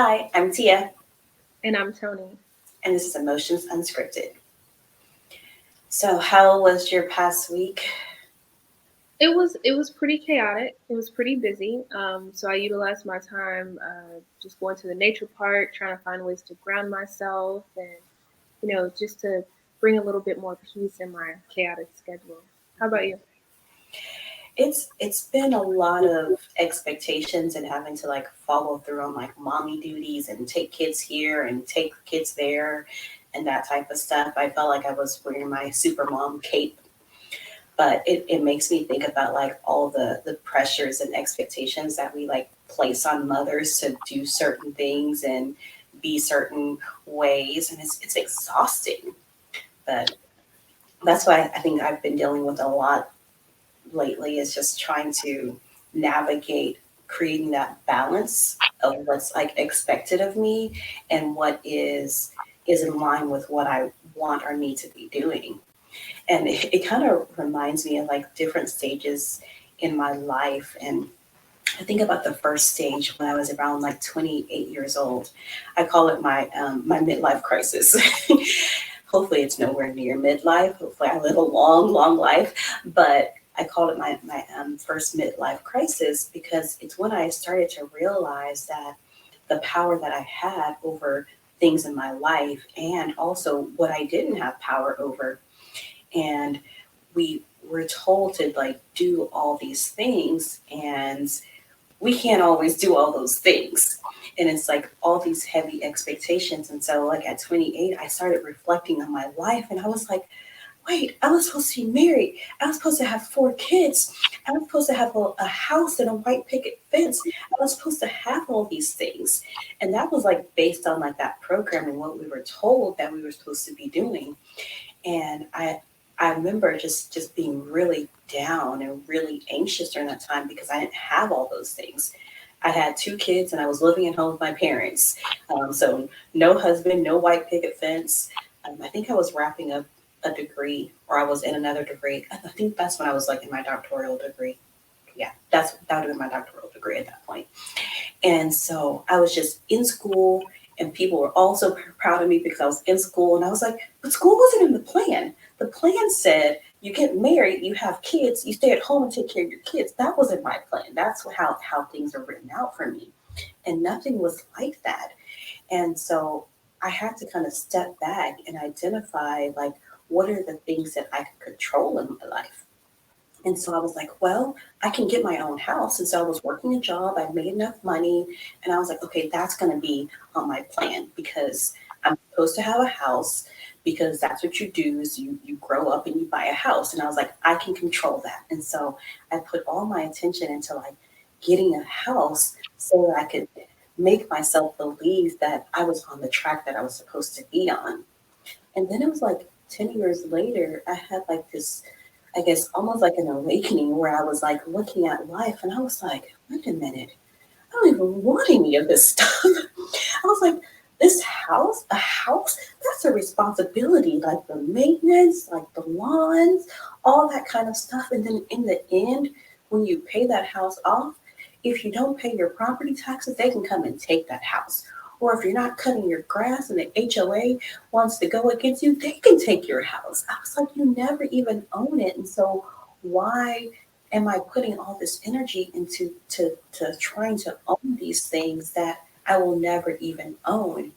Hi, I'm Tia, And I'm Toni. and this is Emotions Unscripted. So, how was your past week? It was pretty chaotic. It was pretty busy. So I utilized my time just going to the nature park, trying to find ways to ground myself, and just to bring a little bit more peace in my chaotic schedule. How about you? It's been a lot of expectations and having to like follow through on like mommy duties and take kids here and take kids there and that type of stuff. I felt like I was wearing my super mom cape, but it makes me think about like all the pressures and expectations that we like place on mothers to do certain things and be certain ways, and it's exhausting. But that's why I think I've been dealing with a lot lately is just trying to navigate creating that balance of what's like expected of me and what is in line with what I want or need to be doing. And it kind of reminds me of like different stages in my life. And I think about the first stage when I was around like 28 years old. I call it my midlife crisis. Hopefully it's nowhere near midlife. Hopefully I live a long life, but I called it my first midlife crisis because it's when I started to realize that the power that I had over things in my life and also what I didn't have power over. And we were told to like do all these things, and we can't always do all those things. And it's like all these heavy expectations. And so, like at 28, I started reflecting on my life, and I was like, wait, I was supposed to be married. I was supposed to have 4 kids. I was supposed to have a house and a white picket fence. I was supposed to have all these things. And that was like based on like that programming, what we were told that we were supposed to be doing. And I remember just being really down and really anxious during that time because I didn't have all those things. I had 2 kids and I was living at home with my parents. So no husband, no white picket fence. I think I was wrapping up a degree or I was in another degree. I think that's when I was like in my doctoral degree. Yeah, that would have been my doctoral degree at that point. And so I was just in school, and people were also proud of me because I was in school. And I was like, but school wasn't in the plan. The plan said you get married, you have kids, you stay at home and take care of your kids. That wasn't my plan. That's how things are written out for me. And nothing was like that. And so I had to kind of step back and identify like what are the things that I could control in my life. And so I was like, well, I can get my own house. And so I was working a job, I made enough money, and I was like, okay, that's going to be on my plan because I'm supposed to have a house because that's what you do is you grow up and you buy a house. And I was like, I can control that. And so I put all my attention into like getting a house so that I could make myself believe that I was on the track that I was supposed to be on. And then it was like 10 years later, I had like this, I guess, almost like an awakening where I was like looking at life and I was like, wait a minute, I don't even want any of this stuff. I was like, this house, a house, that's a responsibility, like the maintenance, like the lawns, all that kind of stuff. And then in the end, when you pay that house off, if you don't pay your property taxes, they can come and take that house. Or if you're not cutting your grass and the HOA wants to go against you, they can take your house. I was like, you never even own it. And so why am I putting all this energy into to trying to own these things that I will never even own?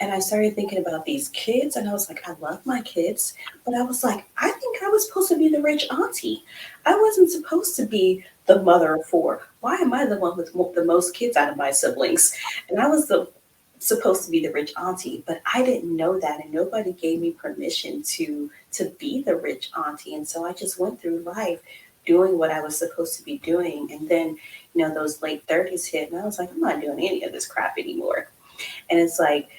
And I started thinking about these kids, and I was like, I love my kids, but I was like, I think I was supposed to be the rich auntie. I wasn't supposed to be the mother of 4. Why am I the one with the most kids out of my siblings? And I was the supposed to be the rich auntie, but I didn't know that, and nobody gave me permission to be the rich auntie. And so I just went through life doing what I was supposed to be doing. And then, those late 30s hit, and I was like, I'm not doing any of this crap anymore. And it's like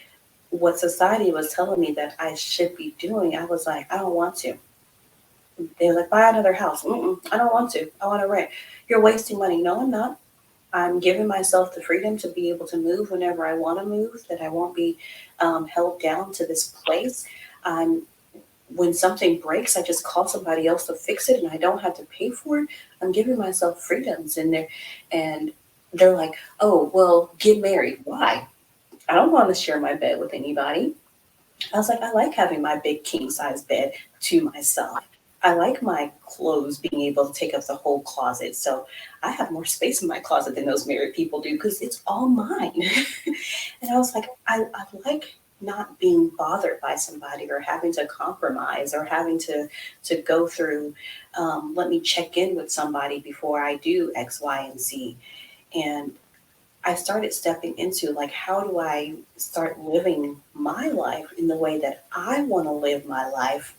what society was telling me that I should be doing, I was like, I don't want to. They're like, buy another house. I don't want to. I want to rent. You're wasting money. No, I'm not. I'm giving myself the freedom to be able to move whenever I want to move, that I won't be held down to this place. I'm when something breaks, I just call somebody else to fix it, and I don't have to pay for it. I'm giving myself freedoms, and they're like, oh, well, get married. Why? I don't want to share my bed with anybody. I was like, I like having my big king size bed to myself. I like my clothes being able to take up the whole closet. So I have more space in my closet than those married people do because it's all mine. And I was like, I like not being bothered by somebody or having to compromise or having to go through, let me check in with somebody before I do X, Y, and Z. And I started stepping into like, how do I start living my life in the way that I want to live my life,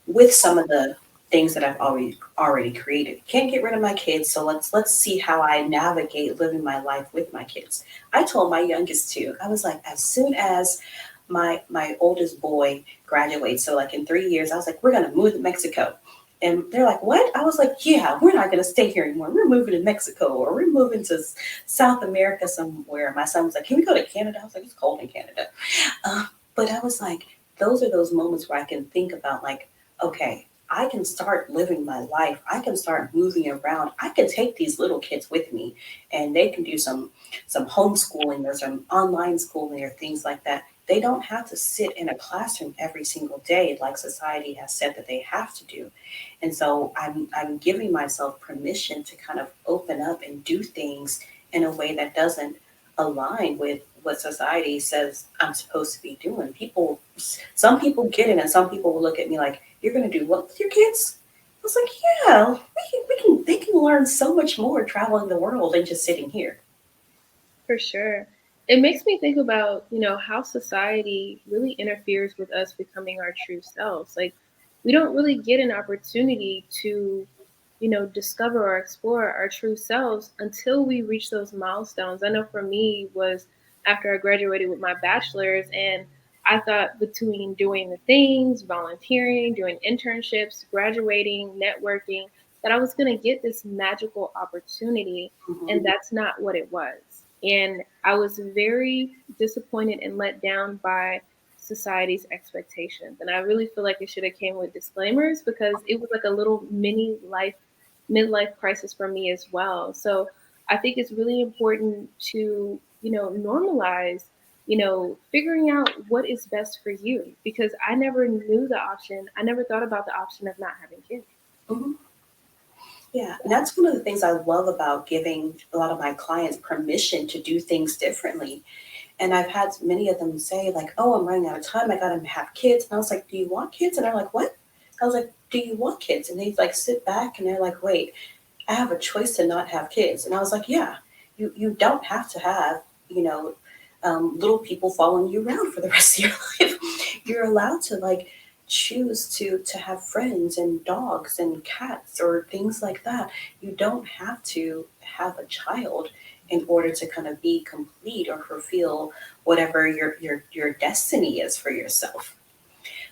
with some of the things that I've already created. Can't get rid of my kids, so let's see how I navigate living my life with my kids. I told my youngest too. I was like, as soon as my oldest boy graduates, so like in 3 years, I was like, we're gonna move to Mexico. And they're like, what? I was like, yeah, we're not going to stay here anymore. We're moving to Mexico or we're moving to South America somewhere. My son was like, can we go to Canada? I was like, it's cold in Canada. But I was like, those are those moments where I can think about, like, okay, I can start living my life. I can start moving around. I can take these little kids with me and they can do some homeschooling or some online schooling or things like that. They don't have to sit in a classroom every single day like society has said that they have to do. And so I'm giving myself permission to kind of open up and do things in a way that doesn't align with what society says I'm supposed to be doing. Some people get it, and some people will look at me like, "You're going to do what with your kids?" I was like, "Yeah, we can. They can learn so much more traveling the world than just sitting here." For sure. It makes me think about, how society really interferes with us becoming our true selves. Like, we don't really get an opportunity to, discover or explore our true selves until we reach those milestones. I know for me was after I graduated with my bachelor's, and I thought between doing the things, volunteering, doing internships, graduating, networking, that I was going to get this magical opportunity, Hmm. and that's not what it was. And I was very disappointed and let down by society's expectations. And I really feel like it should have came with disclaimers because it was like a little mini life midlife crisis for me as well. So I think it's really important to, normalize, figuring out what is best for you, because I never knew the option. I never thought about the option of not having kids. Hmm. Yeah, and that's one of the things I love about giving a lot of my clients permission to do things differently. And I've had many of them say, like, oh, I'm running out of time. I got to have kids. And I was like, do you want kids? And they're like, what? I was like, do you want kids? And they like sit back and they're like, wait, I have a choice to not have kids. And I was like, yeah, you don't have to have, you know, little people following you around for the rest of your life. You're allowed to like choose to have friends and dogs and cats or things like that. You don't have to have a child in order to kind of be complete or fulfill whatever your destiny is for yourself.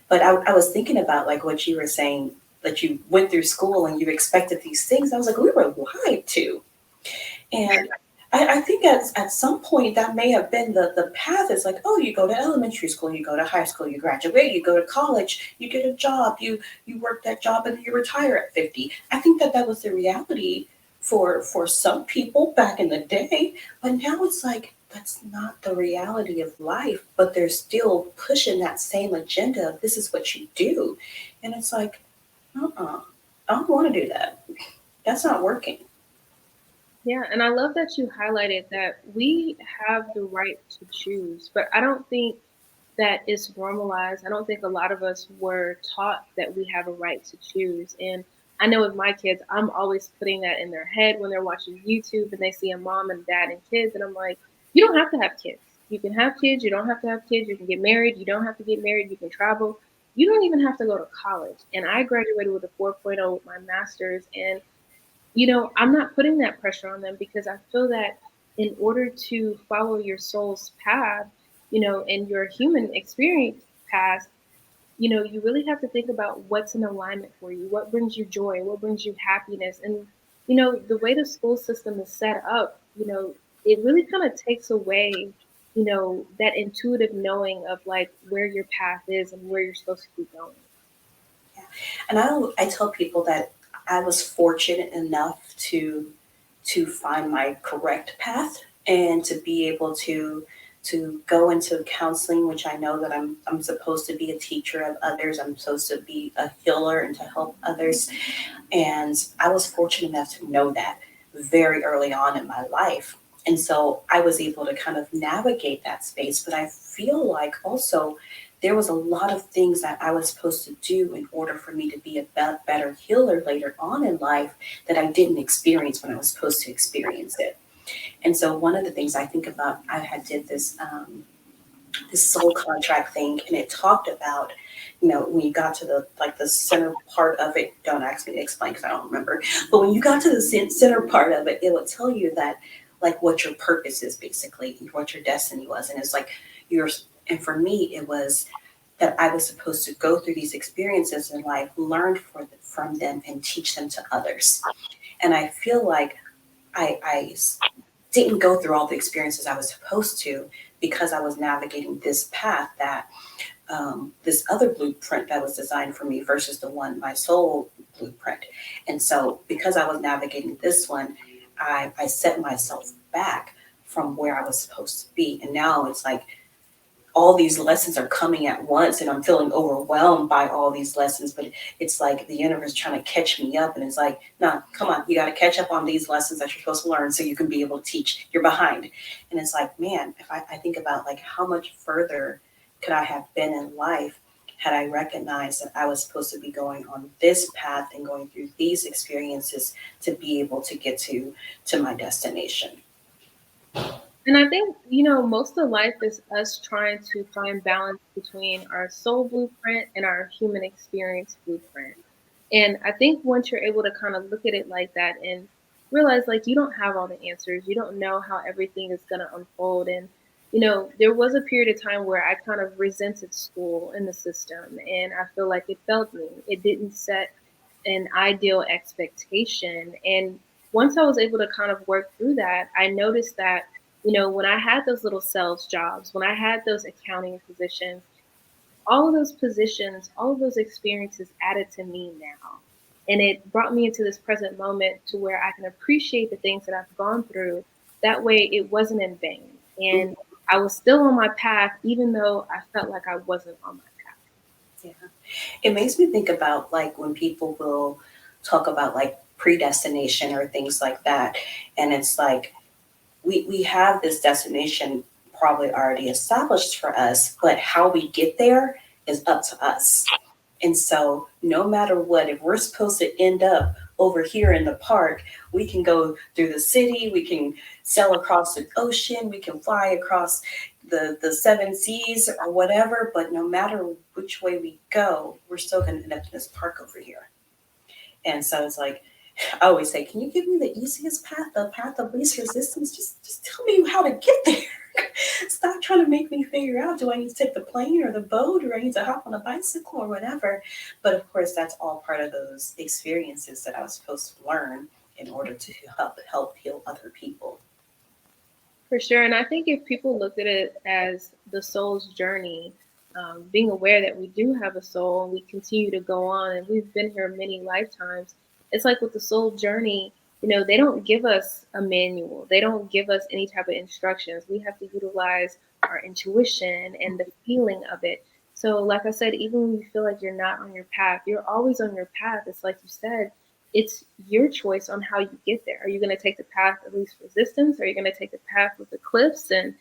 But I was thinking about like what you were saying, that you went through school and you expected these things. I was like, we were lied to. And I think at some point that may have been the path. It's like, oh, you go to elementary school, you go to high school, you graduate, you go to college, you get a job, you work that job and you retire at 50. I think that that was the reality for some people back in the day. But now it's like, that's not the reality of life, but they're still pushing that same agenda of this is what you do. And it's like, uh-uh, I don't want to do that. That's not working. Yeah, and I love that you highlighted that we have the right to choose, but I don't think that is normalized. I don't think a lot of us were taught that we have a right to choose. And I know with my kids, I'm always putting that in their head when they're watching YouTube and they see a mom and dad and kids. And I'm like, you don't have to have kids. You can have kids. You don't have to have kids. You can get married. You don't have to get married. You can travel. You don't even have to go to college. And I graduated with a 4.0 with my master's. And I'm not putting that pressure on them because I feel that in order to follow your soul's path, and your human experience path, you really have to think about what's in alignment for you, what brings you joy, what brings you happiness. And, the way the school system is set up, it really kind of takes away, that intuitive knowing of like where your path is and where you're supposed to be going. Yeah. And I tell people that I was fortunate enough to find my correct path and to be able to go into counseling, which I know that I'm supposed to be a teacher of others. I'm supposed to be a healer and to help others. And I was fortunate enough to know that very early on in my life. And so I was able to kind of navigate that space. But I feel like also there was a lot of things that I was supposed to do in order for me to be a better healer later on in life that I didn't experience when I was supposed to experience it. And so one of the things I think about, I had did this soul contract thing, and it talked about, when you got to the center part of it. Don't ask me to explain because I don't remember. But when you got to the center part of it, it would tell you that like what your purpose is, basically what your destiny was, and it's like yours. And for me, it was that I was supposed to go through these experiences in life, learn from them, and teach them to others. And I feel like I didn't go through all the experiences I was supposed to because I was navigating this path that this other blueprint that was designed for me versus the one, my soul blueprint. And so because I was navigating this one, I set myself back from where I was supposed to be. And now it's like all these lessons are coming at once and I'm feeling overwhelmed by all these lessons, but it's like the universe trying to catch me up. And it's like, no, come on, you got to catch up on these lessons that you're supposed to learn so you can be able to teach. You're behind. And it's like, man, if I think about like how much further could I have been in life had I recognized that I was supposed to be going on this path and going through these experiences to be able to get to my destination. And I think, most of life is us trying to find balance between our soul blueprint and our human experience blueprint. And I think once you're able to kind of look at it like that and realize like you don't have all the answers, you don't know how everything is going to unfold. And, there was a period of time where I kind of resented school and the system. And I feel like it failed me. It didn't set an ideal expectation. And once I was able to kind of work through that, I noticed that, when I had those little sales jobs, when I had those accounting positions, all of those positions, all of those experiences added to me now. And it brought me into this present moment to where I can appreciate the things that I've gone through. That way it wasn't in vain. And I was still on my path, even though I felt like I wasn't on my path. Yeah. It makes me think about like when people will talk about like predestination or things like that. And it's like we have this destination probably already established for us, but how we get there is up to us. And so no matter what, if we're supposed to end up over here in the park, we can go through the city, we can sail across the ocean, we can fly across the seven seas or whatever, but no matter which way we go, we're still going to end up in this park over here. And so it's like, I always say, can you give me the easiest path, the path of least resistance? Just tell me how to get there. Stop trying to make me figure out, do I need to take the plane or the boat or I need to hop on a bicycle or whatever? But of course, that's all part of those experiences that I was supposed to learn in order to help heal other people. For sure. And I think if people looked at it as the soul's journey, being aware that we do have a soul and we continue to go on and we've been here many lifetimes, it's like with the soul journey, they don't give us a manual, they don't give us any type of instructions. We have to utilize our intuition and the feeling of it. So, like I said, even when you feel like you're not on your path, you're always on your path. It's like you said, it's your choice on how you get there. Are you going to take the path of least resistance? Are you going to take the path with the cliffs? And,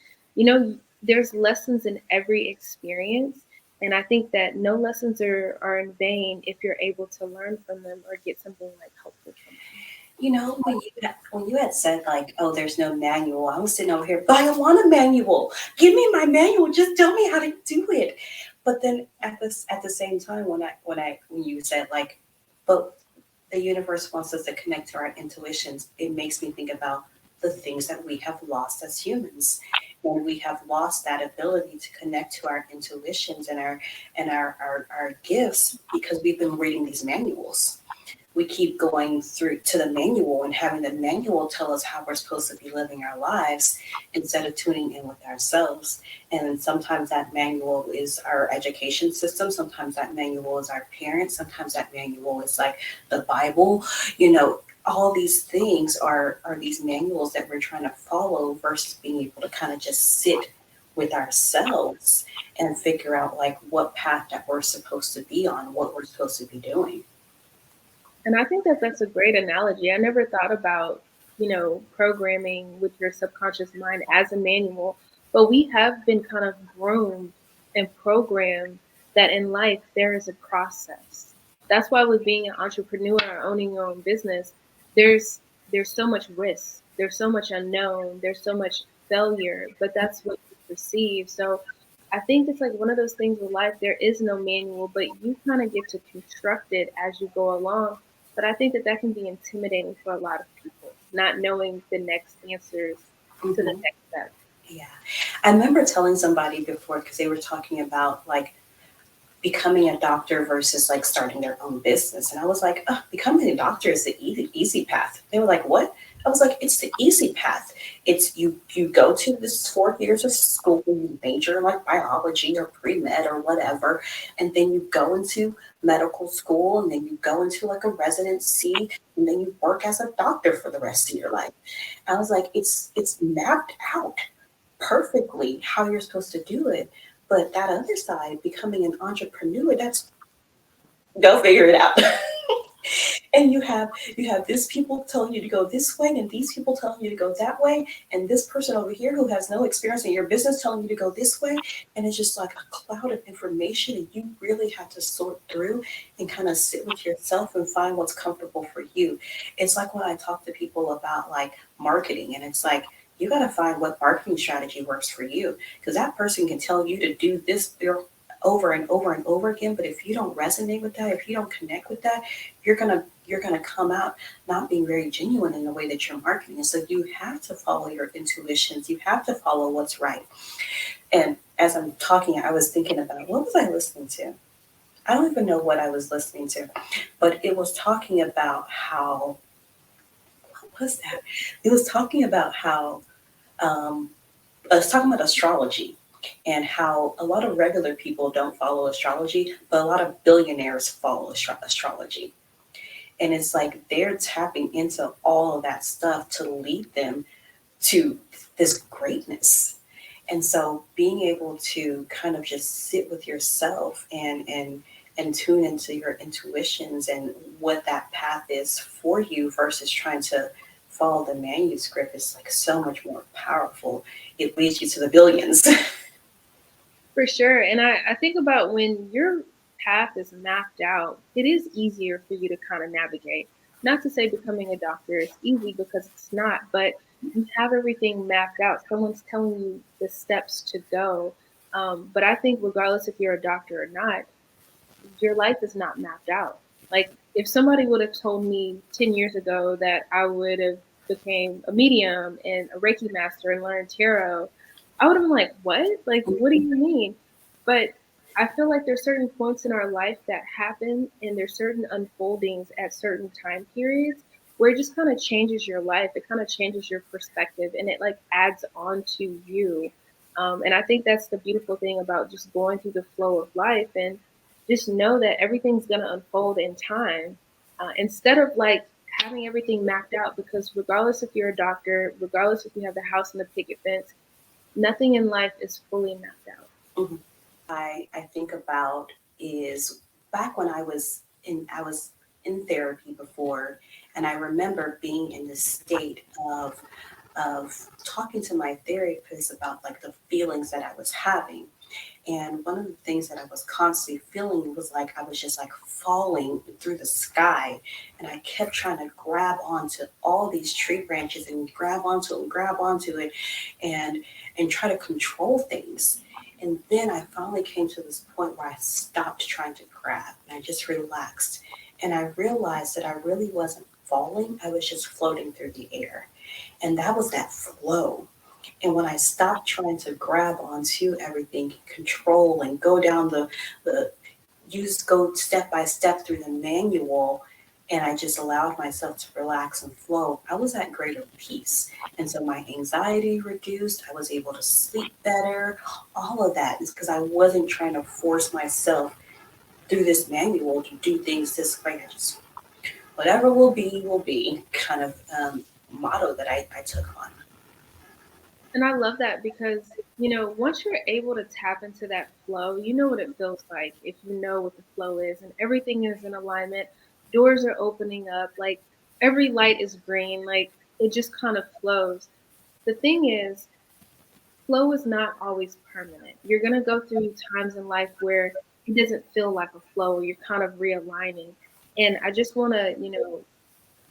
there's lessons in every experience. And I think that no lessons are in vain if you're able to learn from them or get something like helpful from them. When you had said like, oh, there's no manual, I was sitting over here, but I want a manual. Give me my manual. Just tell me how to do it. But then at the same time, when you said like, but the universe wants us to connect to our intuitions, it makes me think about the things that we have lost as humans. When we have lost that ability to connect to our intuitions and our gifts because we've been reading these manuals. We keep going through to the manual and having the manual tell us how we're supposed to be living our lives instead of tuning in with ourselves. And sometimes that manual is our education system. Sometimes that manual is our parents. Sometimes that manual is like the Bible. All these things are these manuals that we're trying to follow versus being able to kind of just sit with ourselves and figure out like what path that we're supposed to be on, what we're supposed to be doing. And I think that that's a great analogy. I never thought about, programming with your subconscious mind as a manual, but we have been kind of groomed and programmed that in life there is a process. That's why with being an entrepreneur or owning your own business, there's there's so much risk, there's so much unknown, there's so much failure, but that's what you perceive. So I think it's like one of those things with life, there is no manual, but you kind of get to construct it as you go along. But I think that that can be intimidating for a lot of people, not knowing the next answers to the Hmm. next step. Yeah. I remember telling somebody before because they were talking about like becoming a doctor versus like starting their own business. And I was like, oh, becoming a doctor is the easy path. They were like, what? I was like, it's the easy path. It's you go to this 4 years of school, you major in like biology or pre-med or whatever, and then you go into medical school and then you go into like a residency and then you work as a doctor for the rest of your life. I was like, it's mapped out perfectly how you're supposed to do it. But that other side, becoming an entrepreneur, that's go figure it out. And you have this people telling you to go this way, and these people telling you to go that way, and this person over here who has no experience in your business telling you to go this way, and it's just like a cloud of information, and you really have to sort through and kind of sit with yourself and find what's comfortable for you. It's like when I talk to people about like marketing, and it's like you got to find what marketing strategy works for you because that person can tell you to do this over and over and over again, but if you don't resonate with that, if you don't connect with that, you're gonna come out not being very genuine in the way that you're marketing. And so you have to follow your intuitions. You have to follow what's right. And as I'm talking, I was thinking about what was I listening to? I don't even know what I was listening to, but it was talking about how what was that? It was talking about how I was talking about astrology and how a lot of regular people don't follow astrology, but a lot of billionaires follow astrology. And it's like they're tapping into all of that stuff to lead them to this greatness. And so being able to kind of just sit with yourself and tune into your intuitions and what that path is for you versus trying to follow the manuscript is like so much more powerful. It leads you to the billions. For sure. And I think about when your path is mapped out, it is easier for you to kind of navigate. Not to say becoming a doctor is easy because it's not, but you have everything mapped out. Someone's telling you the steps to go. But I think, regardless if you're a doctor or not, your life is not mapped out. Like, if somebody would have told me 10 years ago that I would have became a medium and a Reiki master and learned tarot, I would have been like, what? Like, what do you mean? But I feel like there's certain points in our life that happen and there's certain unfoldings at certain time periods where it just kind of changes your life. It kind of changes your perspective and it like adds on to you. And I think that's the beautiful thing about just going through the flow of life and just know that everything's going to unfold in time, instead of like having everything mapped out, because regardless if you're a doctor, regardless if you have the house and the picket fence, nothing in life is fully mapped out. Mhm. I think about is back when I was in therapy before, and I remember being in this state of talking to my therapist about like the feelings that I was having. And one of the things that I was constantly feeling was like I was just like falling through the sky. And I kept trying to grab onto all these tree branches and grab onto it and grab onto it and try to control things. And then I finally came to this point where I stopped trying to grab and I just relaxed. And I realized that I really wasn't falling, I was just floating through the air. And that was that flow. And when I stopped trying to grab onto everything, control and go down the use go step by step through the manual, and I just allowed myself to relax and flow, I was at greater peace. And so my anxiety reduced. I was able to sleep better. All of that is because I wasn't trying to force myself through this manual to do things this way. I just whatever will be kind of motto that I took on. And I love that because Once you're able to tap into that flow, you know what it feels like if you know what the flow is and everything is in alignment, doors are opening up, like every light is green, like it just kind of flows. The thing is, flow is not always permanent. You're going to go through times in life where it doesn't feel like a flow, you're kind of realigning. And I just want to,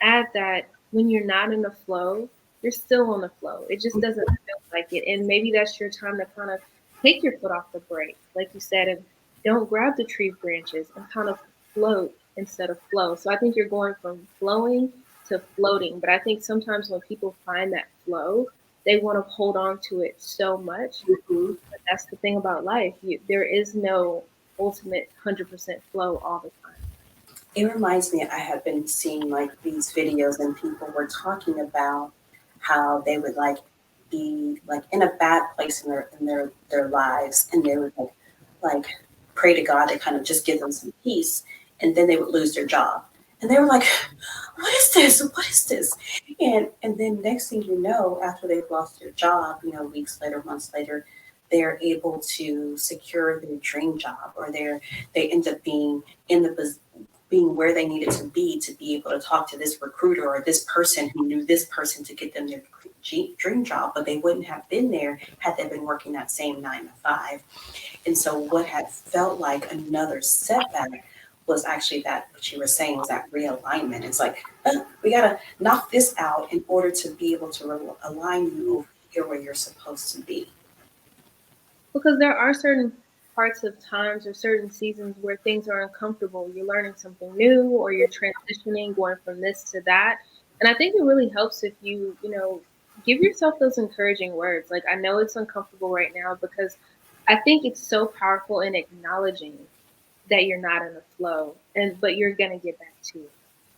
add that when you're not in the flow, you're still on the flow. It just doesn't feel like it. And maybe that's your time to kind of take your foot off the brake, like you said, and don't grab the tree branches and kind of float instead of flow. So I think you're going from flowing to floating. But I think sometimes when people find that flow, they want to hold on to it so much. Mhm. But that's the thing about life. There is no ultimate 100% flow all the time. It reminds me, I have been seeing like these videos and people were talking about how they would like be like in a bad place in their lives and they would like pray to God to kind of just give them some peace and then they would lose their job. And they were like, what is this? What is this? And then next thing you know, after they've lost their job, weeks later, months later, they're able to secure their dream job or they end up being in the being where they needed to be able to talk to this recruiter or this person who knew this person to get them their dream job, but they wouldn't have been there had they been working that same 9 to 5. And so, what had felt like another setback was actually that what you were saying was that realignment. It's like, we got to knock this out in order to be able to align you over here where you're supposed to be. Because there are certain parts of times or certain seasons where things are uncomfortable. You're learning something new or you're transitioning, going from this to that. And I think it really helps if you give yourself those encouraging words. Like, I know it's uncomfortable right now because I think it's so powerful in acknowledging that you're not in the flow and but you're gonna get back to it.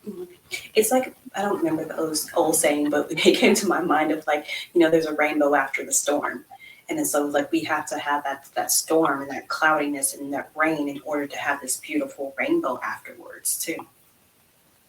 Mhm. It's like I don't remember the old saying, but it came to my mind of like, there's a rainbow after the storm. And then so like we have to have that storm and that cloudiness and that rain in order to have this beautiful rainbow afterwards too.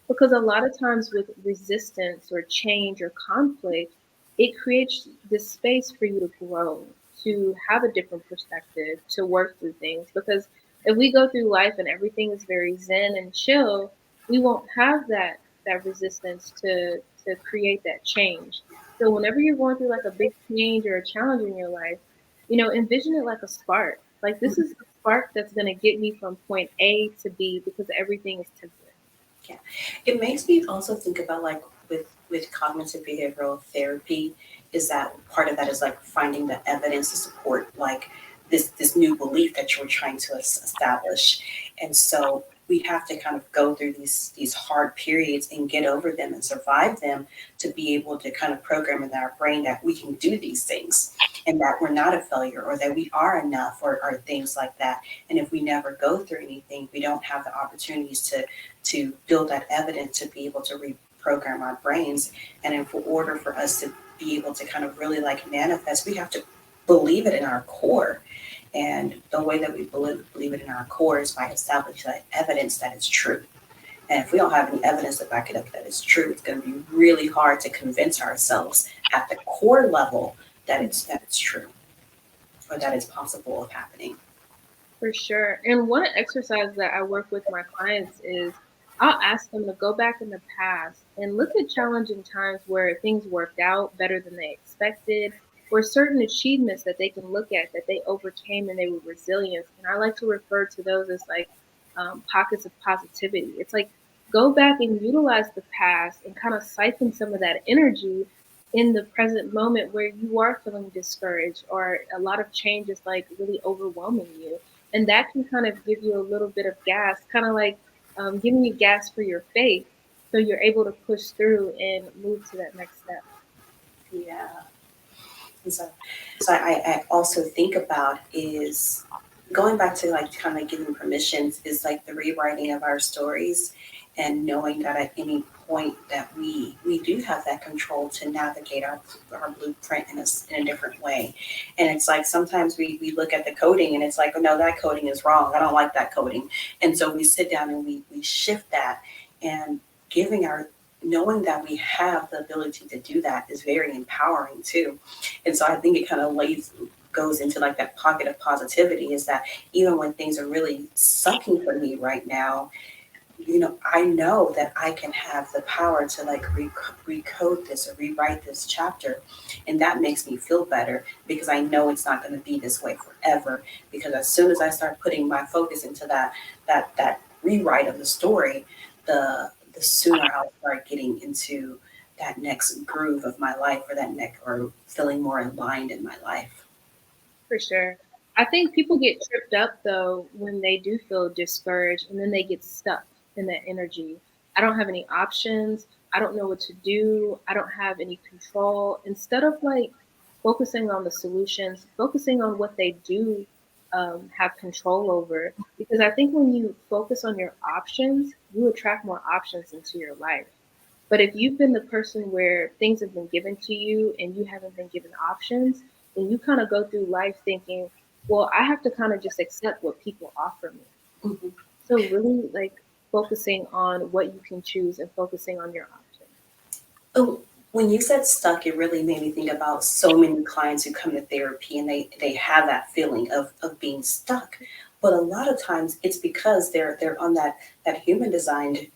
Because a lot of times with resistance or change or conflict, it creates this space for you to grow, to have a different perspective, to work through things. Because if we go through life and everything is very zen and chill, we won't have that resistance to create that change. So whenever you're going through like a big change or a challenge in your life, envision it like a spark. Like, this is the spark that's going to get me from point A to B because everything is temporary. Yeah. It makes me also think about like with cognitive behavioral therapy, is that part of that is like finding the evidence to support like this new belief that you're trying to establish. And so we have to kind of go through these hard periods and get over them and survive them to be able to kind of program in our brain that we can do these things and that we're not a failure or that we are enough or things like that. And if we never go through anything, we don't have the opportunities to build that evidence to be able to reprogram our brains. And in order for us to be able to kind of really like manifest, we have to believe it in our core. And the way that we believe it in our core is by establishing that evidence that it's true. And if we don't have any evidence to back it up that it's true, it's going to be really hard to convince ourselves at the core level that it's true or that it's possible of happening. For sure. And one exercise that I work with my clients is I'll ask them to go back in the past and look at challenging times where things worked out better than they expected, or certain achievements that they can look at that they overcame and they were resilient. And I like to refer to those as like pockets of positivity. It's like go back and utilize the past and kind of siphon some of that energy in the present moment where you are feeling discouraged or a lot of change is like really overwhelming you, and that can kind of give you a little bit of gas, kind of like giving you gas for your faith, so you're able to push through and move to that next step. Yeah. And so I also think about is going back to like kind of giving permissions is like the rewriting of our stories and knowing that at any point that we do have that control to navigate our blueprint in a different way. And it's like sometimes we look at the coding and it's like, oh no, that coding is wrong. I don't like that coding. And so we sit down and we shift that and giving our knowing that we have the ability to do that is very empowering too. And so I think it kind of goes into like that pocket of positivity is that even when things are really sucking for me right now, I know that I can have the power to like recode this or rewrite this chapter. And that makes me feel better because I know it's not going to be this way forever. Because as soon as I start putting my focus into that rewrite of the story, the sooner I'll start getting into that next groove of my life or that neck or feeling more aligned in my life. For sure. I think people get tripped up though when they do feel discouraged and then they get stuck in that energy. I don't have any options. I don't know what to do. I don't have any control. Instead of like focusing on the solutions, focusing on what they do have control over. Because I think when you focus on your options, you attract more options into your life. But if you've been the person where things have been given to you and you haven't been given options, then you kind of go through life thinking, well, I have to kind of just accept what people offer me. Mhm. So really like focusing on what you can choose and focusing on your options. Oh, when you said stuck, it really made me think about so many clients who come to therapy and they have that feeling of being stuck. But a lot of times it's because they're on that human designed,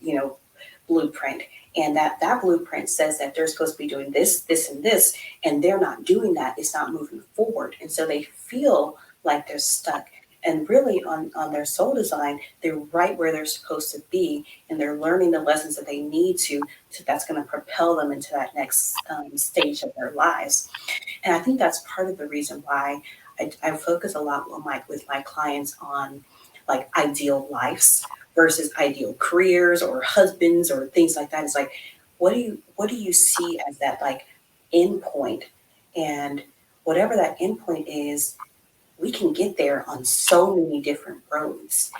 blueprint. And that blueprint says that they're supposed to be doing this, this, and this, and they're not doing that. It's not moving forward. And so they feel like they're stuck. And really on their soul design, they're right where they're supposed to be, and they're learning the lessons that they need to that's going to propel them into that next stage of their lives. And I think that's part of the reason why I focus a lot with my clients on like ideal lives versus ideal careers or husbands or things like that. It's like, what do you see as that like end point? And whatever that end point is, we can get there on so many different roads.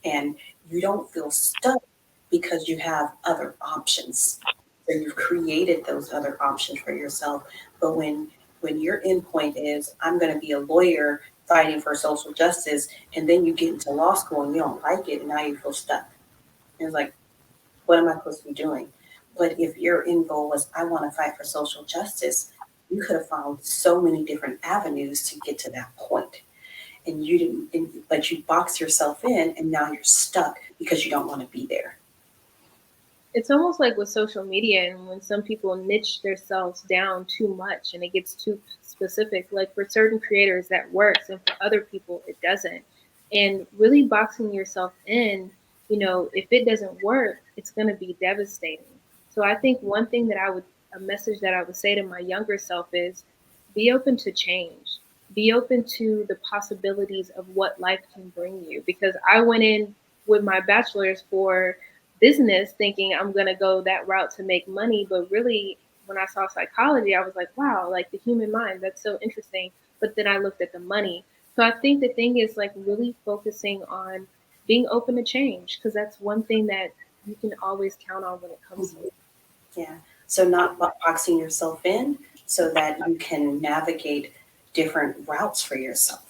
And you don't feel stuck because you have other options. So you've created those other options for yourself. But when your endpoint is I'm going to be a lawyer fighting for social justice, and then you get into law school and you don't like it, and now you feel stuck. And it's like, what am I supposed to be doing? But if your end goal was I want to fight for social justice, you could have found so many different avenues to get to that point, and you didn't, but you box yourself in, and now you're stuck because you don't want to be there. It's almost like with social media and when some people niche themselves down too much and it gets too specific. Like for certain creators that works and for other people it doesn't. And really boxing yourself in, if it doesn't work, it's going to be devastating. So I think one thing a message that I would say to my younger self is be open to change. Be open to the possibilities of what life can bring you. Because I went in with my bachelor's for business thinking I'm going to go that route to make money. But really, when I saw psychology, I was like, wow, like the human mind, that's so interesting. But then I looked at the money. So I think the thing is like really focusing on being open to change because that's one thing that you can always count on when it comes to Mhm. Yeah. So not boxing yourself in so that you can navigate different routes for yourself.